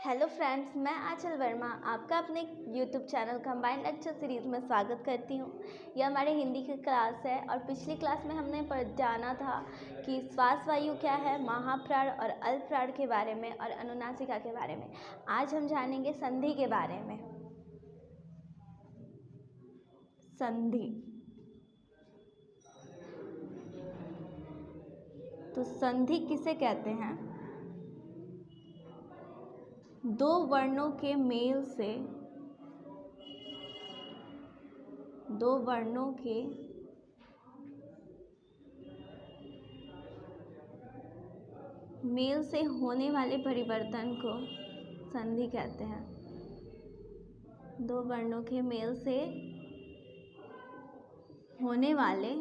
Hello friends, मैं आंचल वर्मा आपका अपने YouTube channel combined lecture series में स्वागत करती हूँ। यह हमारे हिंदी की क्लास है और पिछली क्लास में हमने जाना था कि श्वास वायु क्या है, महाप्राण और अल्पप्राण के बारे में और अनुनासिका के बारे में। आज हम जानेंगे संधि के बारे में। संधि, तो संधि किसे कहते हैं? दो वर्णों के मेल से होने वाले परिवर्तन को संधि कहते हैं। दो वर्णों के मेल से होने वाले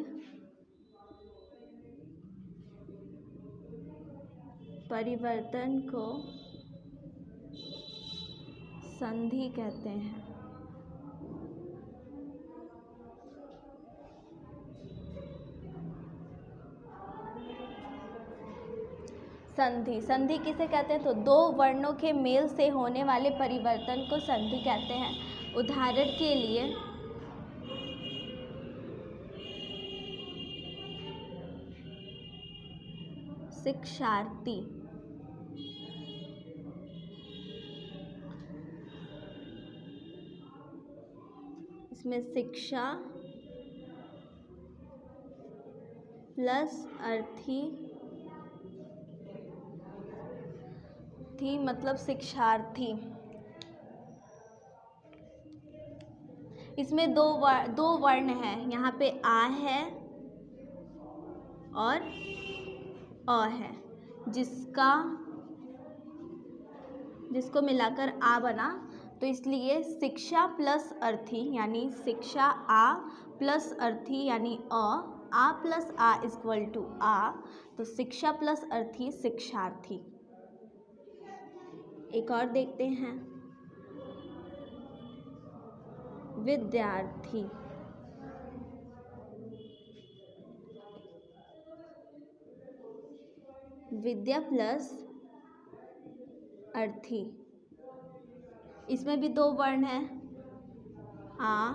परिवर्तन को संधि कहते हैं। संधि किसे कहते हैं? तो दो वर्णों के मेल से होने वाले परिवर्तन को संधि कहते हैं। उदाहरण के लिए शिक्षार्थी, इसमें शिक्षा प्लस अर्थी मतलब शिक्षार्थी। इसमें दो वर्ण हैं, यहाँ पे आ है और अ है, जिसको मिलाकर आ बना, तो इसलिए शिक्षा प्लस अर्थी यानी शिक्षा आ प्लस अर्थी यानी आ प्लस आ इक्वल टू आ, तो शिक्षा प्लस अर्थी शिक्षार्थी। एक और देखते हैं, विद्यार्थी, विद्या प्लस अर्थी, इसमें भी दो वर्ण हैं, आ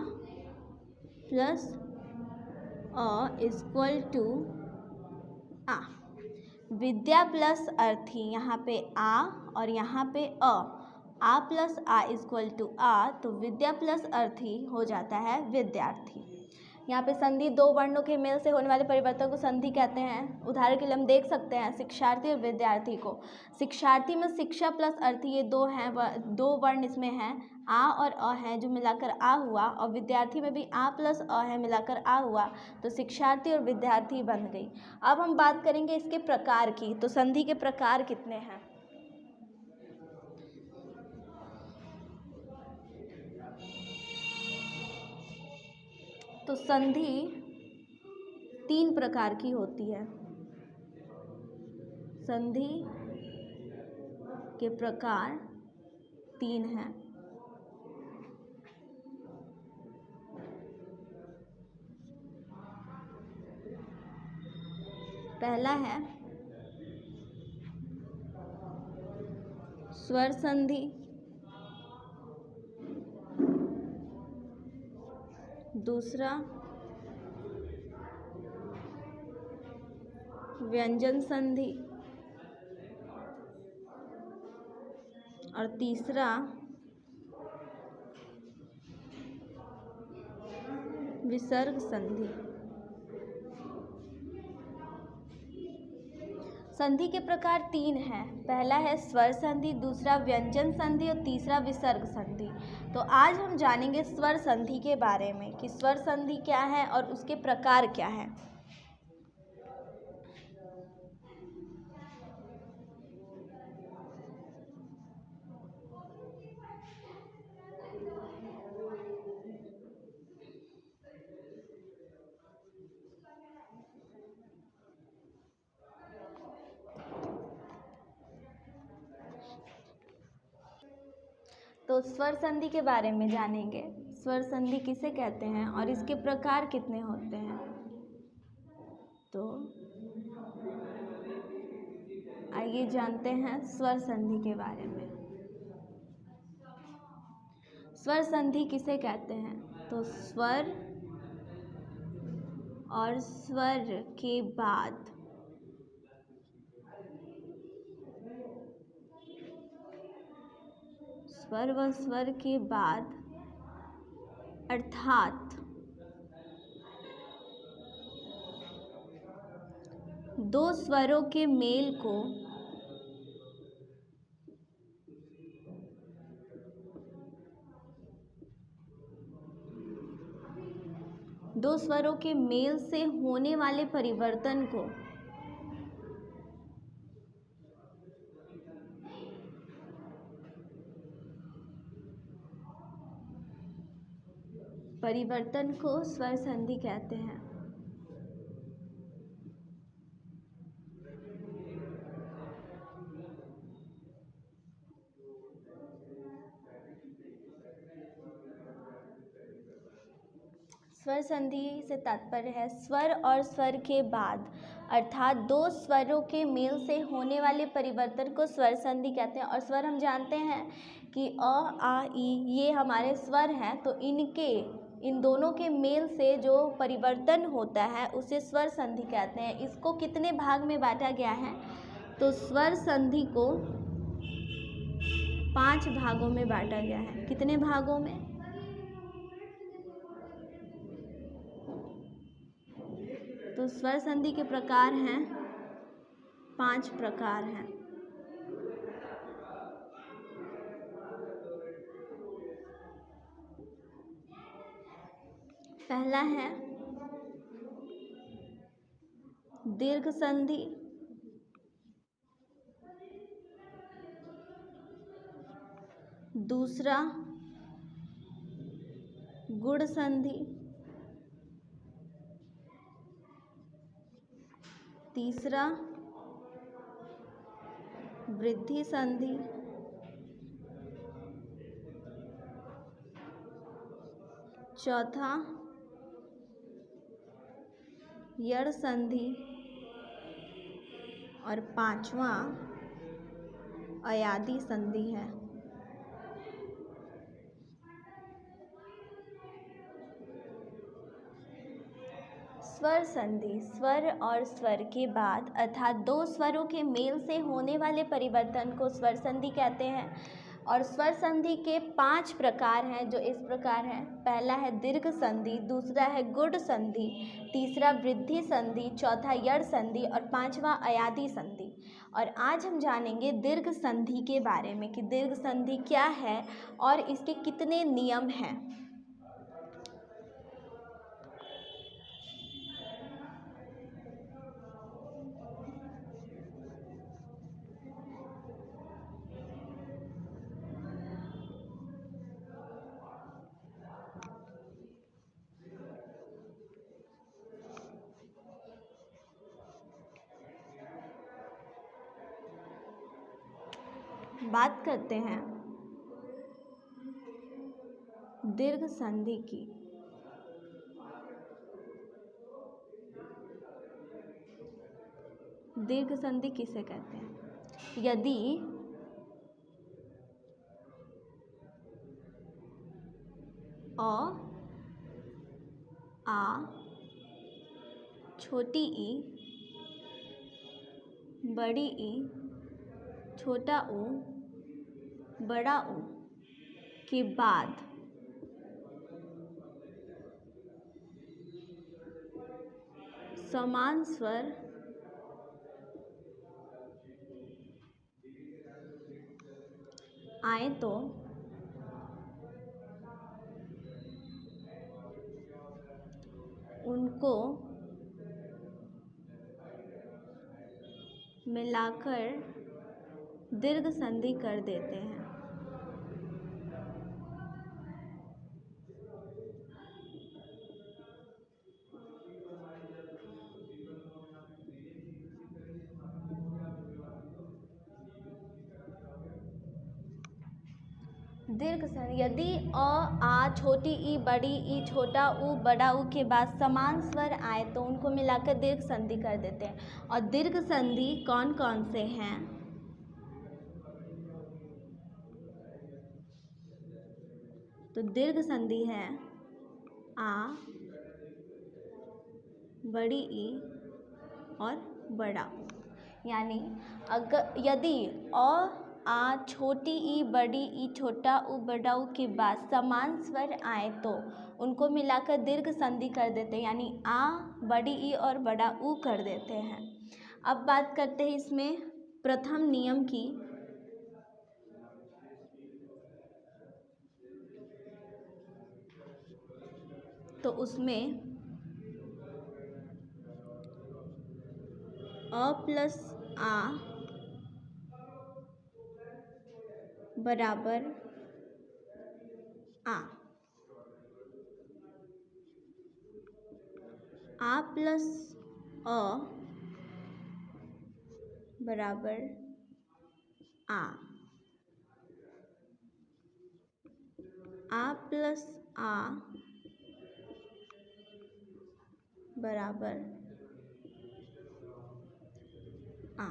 प्लस अ इक्वल टू आ। विद्या प्लस अर्थी, यहाँ पे आ और यहाँ पे आ प्लस आ इक्वल टू आ, तो विद्या प्लस अर्थी हो जाता है विद्यार्थी। यहाँ पे संधि दो वर्णों के मेल से होने वाले परिवर्तन को संधि कहते हैं। उदाहरण के लिए हम देख सकते हैं शिक्षार्थी और विद्यार्थी को। शिक्षार्थी में शिक्षा प्लस अर्थी ये दो हैं, दो वर्ण इसमें हैं, आ और अ है, जो मिलाकर आ हुआ, और विद्यार्थी में भी आ प्लस अ है, मिलाकर आ हुआ, तो शिक्षार्थी और विद्यार्थी बन गई। अब हम बात करेंगे इसके प्रकार की, तो संधि के प्रकार कितने हैं? तो संधि तीन प्रकार की होती है। संधि के प्रकार तीन हैं। पहला है स्वर संधि, दूसरा व्यंजन संधि और तीसरा विसर्ग संधि। संधि के प्रकार तीन हैं। पहला है स्वर संधि, दूसरा व्यंजन संधि और तीसरा विसर्ग संधि। तो आज हम जानेंगे स्वर संधि के बारे में कि स्वर संधि क्या है और उसके प्रकार क्या है। तो स्वर संधि के बारे में जानेंगे। स्वर संधि किसे कहते हैं और इसके प्रकार कितने होते हैं। तो आइए जानते हैं स्वर संधि के बारे में। स्वर संधि किसे कहते हैं? तो स्वर और स्वर के बाद स्वर व स्वर के बाद अर्थात दो स्वरों के मेल को दो स्वरों के मेल से होने वाले परिवर्तन को स्वर संधि कहते हैं। स्वर संधि से तात्पर्य है स्वर और स्वर के बाद अर्थात दो स्वरों के मेल से होने वाले परिवर्तन को स्वर संधि कहते हैं। और स्वर हम जानते हैं कि अ, आ, ई ये हमारे स्वर हैं, तो इन दोनों के मेल से जो परिवर्तन होता है उसे स्वर संधि कहते हैं। इसको कितने भाग में बांटा गया है? तो स्वर संधि को 5 भागों में बांटा गया है। कितने भागों में? तो स्वर संधि के प्रकार हैं 5 प्रकार हैं। पहला है दीर्घ संधि, दूसरा गुण संधि, तीसरा वृद्धि संधि, चौथा यड़ संधि और 5वां अयादि संधि है। स्वर संधि स्वर और स्वर के बाद अर्थात दो स्वरों के मेल से होने वाले परिवर्तन को स्वर संधि कहते हैं। और स्वर संधि के 5 प्रकार हैं जो इस प्रकार हैं। पहला है दीर्घ संधि, दूसरा है गुण संधि, तीसरा वृद्धि संधि, चौथा यड़ संधि और 5वां अयादि संधि। और आज हम जानेंगे दीर्घ संधि के बारे में कि दीर्घ संधि क्या है और इसके कितने नियम हैं। बात करते हैं दीर्घ संधि की। दीर्घ संधि किसे कहते हैं? यदि अ, आ, छोटी ई, बड़ी ई, छोटा ऊ, बड़ा ऊ के बाद समान स्वर आए तो उनको मिलाकर दीर्घ संधि कर देते हैं। दीर्घ संधि यदि अ, आ, छोटी ई, बड़ी ई, छोटा ऊ, बड़ा ऊ के बाद समान स्वर आए तो उनको मिलाकर दीर्घ संधि कर देते हैं। और दीर्घ संधि कौन कौन से हैं? तो दीर्घ संधि है आ, बड़ी ई और बड़ा ऊ। यानी अगर यदि आ छोटी ई बड़ी ई छोटा ऊ बड़ा ऊ के बाद समान स्वर आए तो उनको मिलाकर दीर्घ संधि कर देते हैं, यानी आ, बड़ी ई और बड़ा ऊ कर देते हैं। अब बात करते हैं इसमें प्रथम नियम की। तो उसमें अ प्लस आ बराबर आ प्लस अ बराबर आ प्लस आ बराबर आ।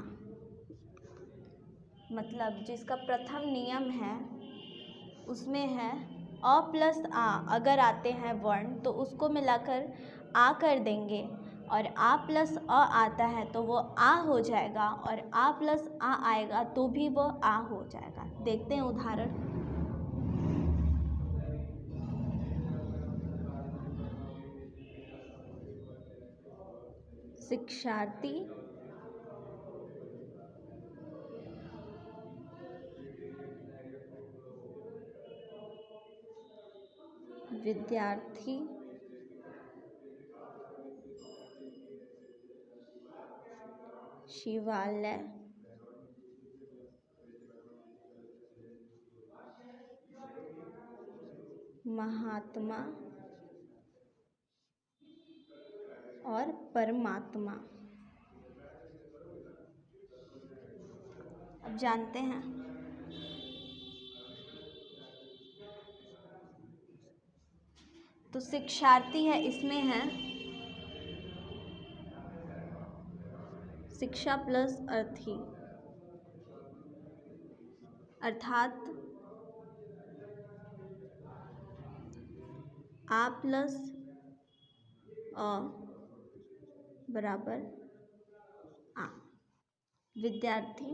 मतलब जिसका प्रथम नियम है उसमें है अ प्लस आ अगर आते हैं वर्ण तो उसको मिलाकर आ कर देंगे, और आ प्लस अ आता है तो वो आ हो जाएगा, और आ प्लस आ आएगा तो भी वो आ हो जाएगा। देखते हैं उदाहरण। शिक्षार्थी, विद्यार्थी, शिवालय, महात्मा और परमात्मा। अब जानते हैं। तो शिक्षार्थी है, इसमें है शिक्षा प्लस अर्थी, अर्थात आ प्लस अ बराबर आ। विद्यार्थी,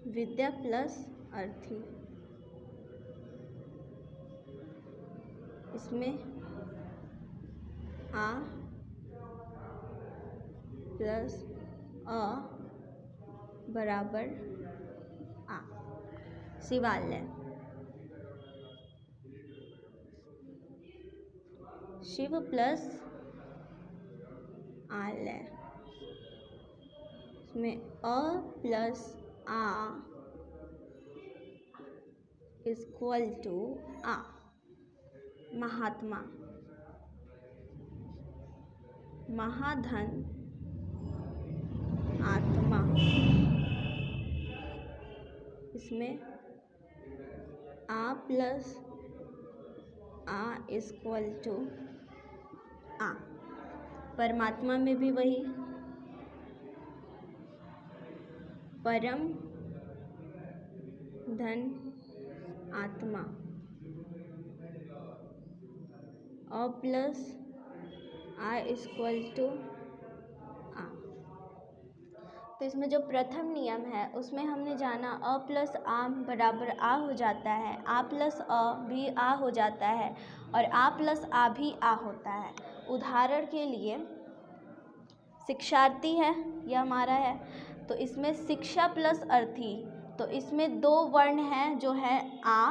विद्या प्लस अर्थी, इसमें आ प्लस अ बराबर आ। शिवालय, शिव प्लस आलय, इसमें अ प्लस आ इक्वल टू आ। महात्मा, महाधन आत्मा, इसमें आ प्लस आ इक्वल टू आ। परमात्मा में भी वही, परम धन आत्मा, अ प्लस आ इक्वल टू आ। तो इसमें जो प्रथम नियम है उसमें हमने जाना अ प्लस आ बराबर आ हो जाता है, आ प्लस अ भी आ हो जाता है, और आ प्लस आ भी आ होता है। उदाहरण के लिए शिक्षार्थी है, यह हमारा है, तो इसमें शिक्षा प्लस अर्थी, तो इसमें दो वर्ण हैं जो है आ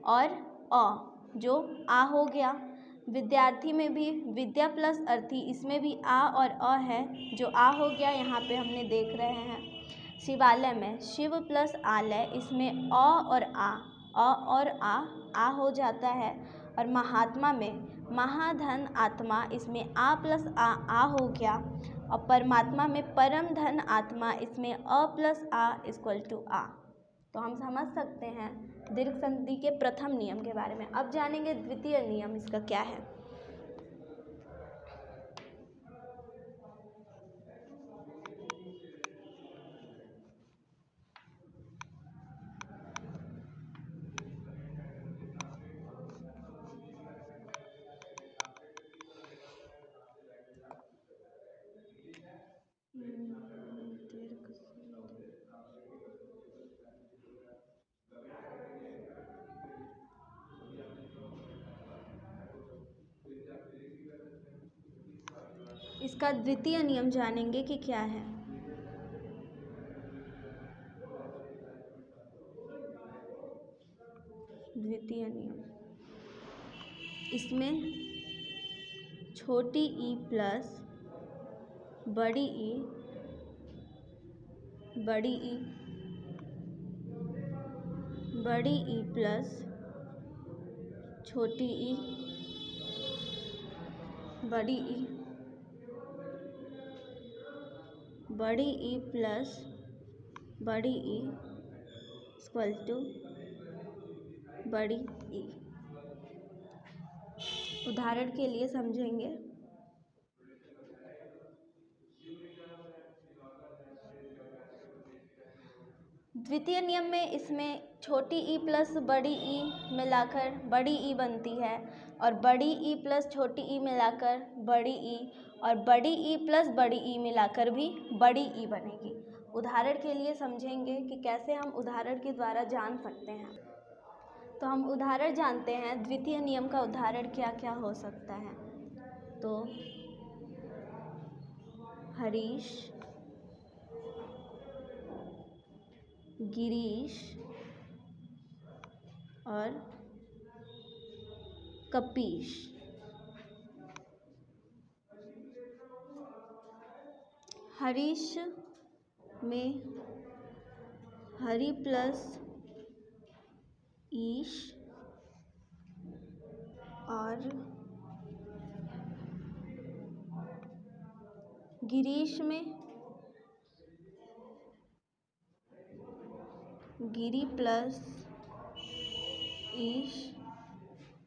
और अ, जो आ हो गया। विद्यार्थी में भी विद्या प्लस अर्थी, इसमें भी आ और अ है जो आ हो गया, यहाँ पे हमने देख रहे हैं। शिवालय में शिव प्लस आलय, इसमें अ और आ हो जाता है। और महात्मा में महाधन आत्मा, इसमें आ प्लस आ हो गया। और परमात्मा में परम धन आत्मा, इसमें अ प्लस आ इक्वल टू आ। तो हम समझ सकते हैं दीर्घ संधि के प्रथम नियम के बारे में। अब जानेंगे द्वितीय नियम इसका क्या है। इसका द्वितीय नियम जानेंगे कि क्या है। द्वितीय नियम, इसमें छोटी ई प्लस बड़ी ई, बड़ी ई, बड़ी ई प्लस छोटी ई, बड़ी ई, बड़ी ई प्लस बड़ी ई इक्वल टू बड़ी ई। उदाहरण के लिए समझेंगे। द्वितीय नियम में इसमें छोटी ई प्लस बड़ी ई मिलाकर बड़ी ई बनती है, और बड़ी ई प्लस छोटी ई मिलाकर बड़ी ई, और बड़ी ई प्लस बड़ी ई मिलाकर भी बड़ी ई बनेगी। उदाहरण के लिए समझेंगे कि कैसे हम उदाहरण के द्वारा जान सकते हैं। तो हम उदाहरण जानते हैं, द्वितीय नियम का उदाहरण क्या क्या हो सकता है। तो हरीश, गिरीश और कपीश। हरीश में हरी प्लस ईश और गिरीश में गिरी प्लस ईश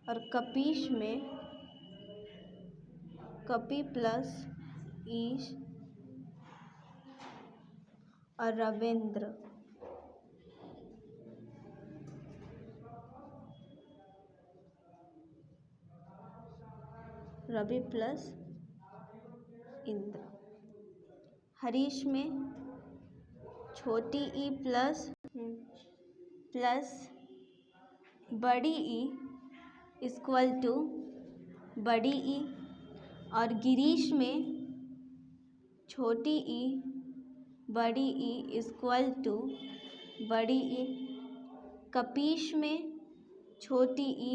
और कपीश में कपी प्लस ईश और रविंद्र। रवि प्लस इंद्र। हरीश में छोटी ई प्लस बड़ी ई इक्वल टू बड़ी ई, और गिरीश में छोटी ई बड़ी ई इक्वल टू बड़ी ई। कपीश में छोटी ई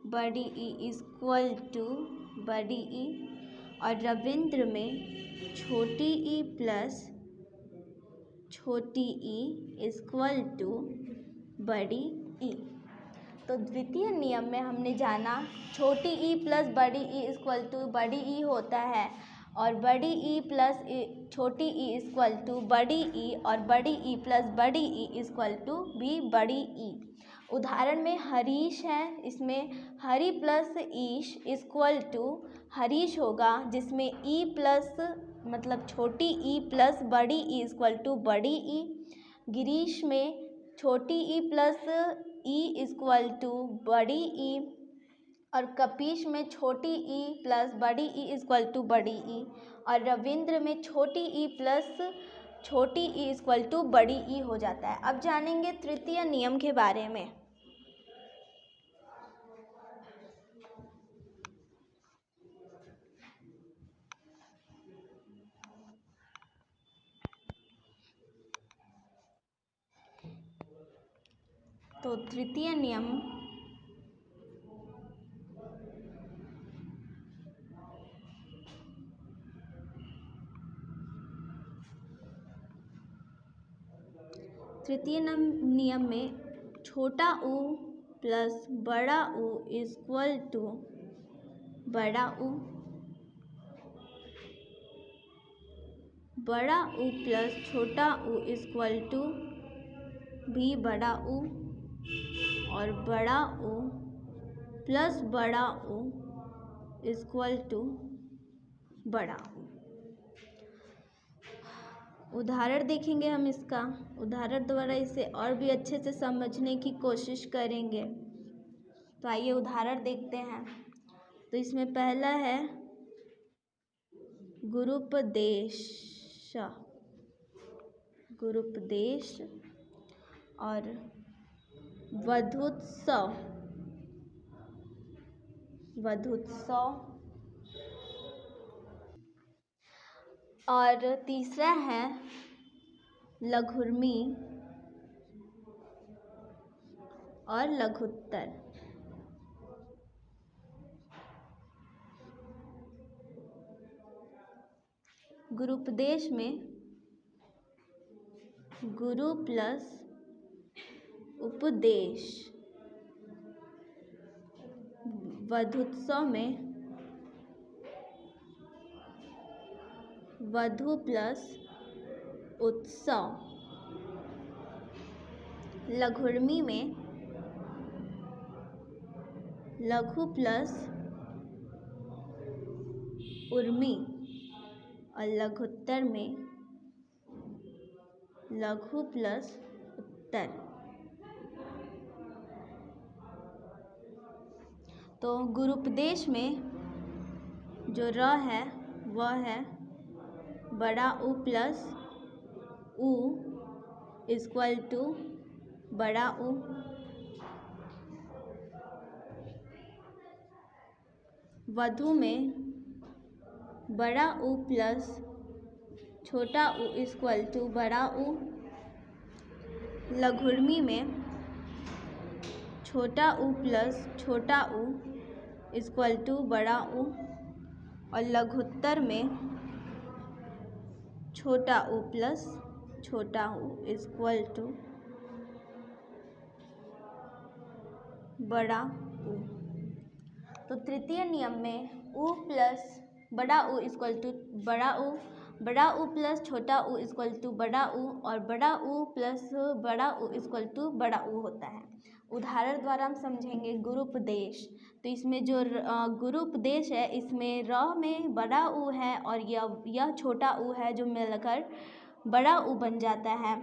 बड़ी ई इक्वल टू बड़ी ई, और रविंद्र में छोटी ई प्लस छोटी ई इक्वल टू बड़ी ई। तो द्वितीय नियम में हमने जाना छोटी ई प्लस बड़ी ई इक्वल टू बड़ी ई होता है, और बड़ी ई प्लस छोटी ई इक्वल टू बड़ी ई, और बड़ी ई प्लस बड़ी ई इक्वल टू भी बड़ी ई। उदाहरण में हरीश है, इसमें हरी प्लस ईश इक्वल टू हरीश होगा, जिसमें ई प्लस मतलब छोटी ई प्लस बड़ी ई इक्वल टू बड़ी ई। गिरीश में छोटी ई प्लस ई इक्वल टू बड़ी ई, और कपीश में छोटी ई प्लस बड़ी ई इक्वल टू बड़ी ई, और रविंद्र में छोटी ई प्लस छोटी ई इक्वल टू बड़ी ई हो जाता है। अब जानेंगे तृतीय नियम के बारे में। तो तृतीय नियम नियम में छोटा ऊ प्लस बड़ा ऊ इक्वल टू बड़ा ऊ, बड़ा ऊ प्लस छोटा ऊ इक्वल टू भी बड़ा ऊ, और बड़ा ऊ प्लस बड़ा ऊ इक्वल टू बड़ा ऊ। उदाहरण देखेंगे हम इसका। उदाहरण द्वारा इसे और भी अच्छे से समझने की कोशिश करेंगे। तो आइए उदाहरण देखते हैं। तो इसमें पहला है गुरुपदेश, गुरुपदेश और वधूत्सव, वधूत्सव और तीसरा है लघुर्मी और लघुत्तर। गुरूपदेश में गुरु प्लस उपदेश, वधूत्सव में वधु प्लस उत्सव, लघुर्मी में लघु प्लस उर्मी और लघुत्तर में लघु प्लस उत्तर। तो गुरूपदेश में जो र है वह है बड़ा ऊ प्लस ऊ इक्वल टू बड़ा ऊ। वधु में बड़ा ऊ प्लस छोटा ऊ इक्वल टू बड़ा ऊ। लघुर्मी में छोटा ऊ प्लस छोटा ऊ इक्वल टू बड़ा ऊ। और लघुत्तर में छोटा ऊ प्लस छोटा ऊ इक्वल टू बड़ा ऊ। तो तृतीय नियम में ऊ प्लस बड़ा ऊ इक्वल टू बड़ा ऊ प्लस छोटा ऊ इक्वल टू बड़ा ऊ और बड़ा ऊ प्लस बड़ा ऊ इक्वल टू बड़ा ऊ होता है। उदाहरण द्वारा हम समझेंगे गुरूपदेश। तो इसमें जो गुरूपदेश है इसमें र में बड़ा ऊ है और यह छोटा ऊ है जो मिलकर बड़ा ऊ बन जाता है।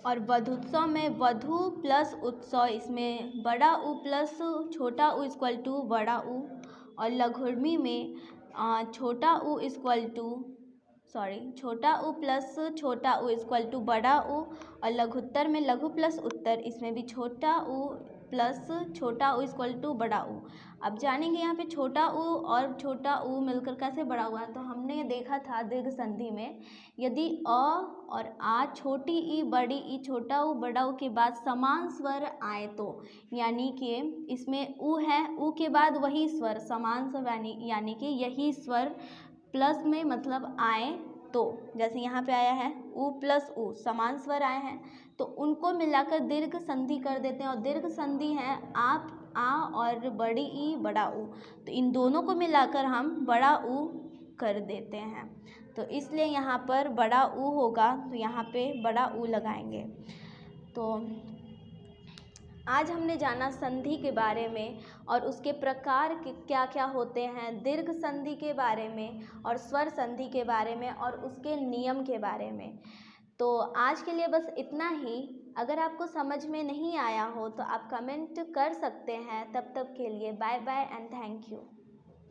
और वधूत्सव में वधु प्लस उत्सव, इसमें बड़ा ऊ प्लस छोटा ऊ इक्वल टू बड़ा ऊ। और लघुर्मी में छोटा ऊ प्लस छोटा ऊ इक्वल टू बड़ा ऊ। और लघुत्तर में लघु प्लस उत्तर, इसमें भी छोटा ऊ प्लस छोटा ऊ इक्वल टू बड़ा ऊ। अब जानेंगे यहाँ पे छोटा ऊ और छोटा ऊ मिलकर कैसे बड़ा हुआ। तो हमने देखा था दीर्घ संधि में यदि अ और आ छोटी ई बड़ी ई छोटा ऊ बड़ा ऊ के बाद समान स्वर आए तो, यानी कि इसमें ऊ है, ऊ के बाद वही स्वर समान स्वर यानी कि यही स्वर प्लस में मतलब आए तो, जैसे यहाँ पे आया है ऊ प्लस ऊ समान स्वर आए हैं तो उनको मिलाकर दीर्घ संधि कर देते हैं। और दीर्घ संधि है आप आ और बड़ी ई बड़ा ऊ, तो इन दोनों को मिलाकर हम बड़ा ऊ कर देते हैं। तो इसलिए यहाँ पर बड़ा ऊ होगा तो यहाँ पे बड़ा ऊ लगाएंगे। तो आज हमने जाना संधि के बारे में और उसके प्रकार के क्या क्या होते हैं, दीर्घ संधि के बारे में और स्वर संधि के बारे में और उसके नियम के बारे में। तो आज के लिए बस इतना ही। अगर आपको समझ में नहीं आया हो तो आप कमेंट कर सकते हैं। तब तक के लिए bye bye and thank you.